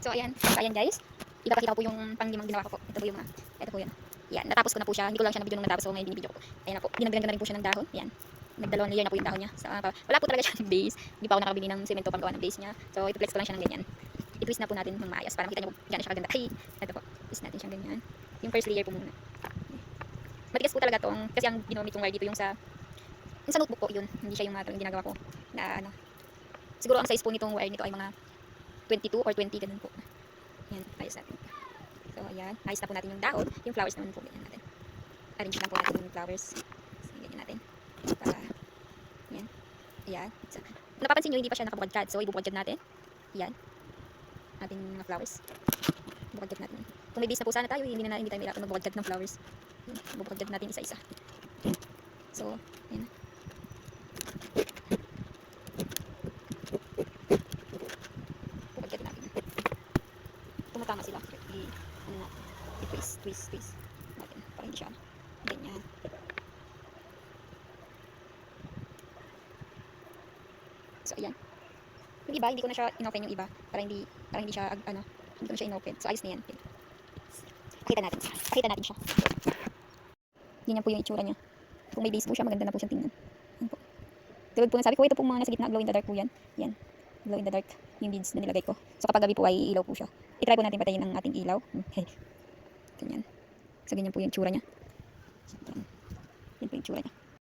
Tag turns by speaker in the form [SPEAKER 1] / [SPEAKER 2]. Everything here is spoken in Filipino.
[SPEAKER 1] So ayan guys. Ipapakita ko po yung panglimang ginawa ko po. Ito po yun. Yan, natapos ko na po siya. Hindi ko lang siya na-video nung natapos, so ngayon binibideo ko. Ayan na po. Dinagdagan ko na rin po siya ng dahon. Yan. Nagdalawang layer na po yung dahon niya. So, wala po talaga siyang base. Hindi pa ako nakabili ng semento pang gawa ng base niya. So, ipiplex ko lang siya ng ganyan. I-twist na po natin ng maayos para makita niyo po gano'n siya kaganda. Ay, ito po. Twist natin siyang ganyan. Yung first layer po muna. Matigas po talaga tong kasi ang ginamit kong wire dito yung sa notebook po yun. Hindi siya yung mga ginagawa ko na ano. Siguro ang size po nitong wire nito ay mga 22 or 20 ganun po. Yan, ayos natin. So, ayan. Ayos na po natin yung dahon. Yung flowers naman po, ganyan natin. Arrange lang po natin yung flowers. So, ganyan natin. Para, yan. Ayan. So, napapansin nyo, hindi pa siya nakabukadkad. So, ibubukadkad natin. Ayan. Ating mga flowers. Bukadkad natin. Kung may base na po sana tayo, hindi tayo mahirapan magbukadkad ng flowers. Yan. Bubukadkad natin isa-isa. So, ayan. Bukadkad natin. Tumatama sila. I-twist natin para hindi siya ganyan. So ayan. Yung iba hindi ko na siya inopen yung iba para hindi siya hindi ko na siya inopen. So ayos na yan. Pakita natin siya. Ganyan po yung itsura niya. Kung may base po siya, maganda na po siyang tingnan. Yan po. Tulad po ng sabi ko, ito po mga nasa gitna, glow in the dark po yan. Yan. Glow in the dark yung beads na nilagay ko. So kapag gabi po ay ilaw po siya. I-try po natin patayin ang ating ilaw. Ganyan. So ganyan po yung itsura niya. Yan po yung itsura niya.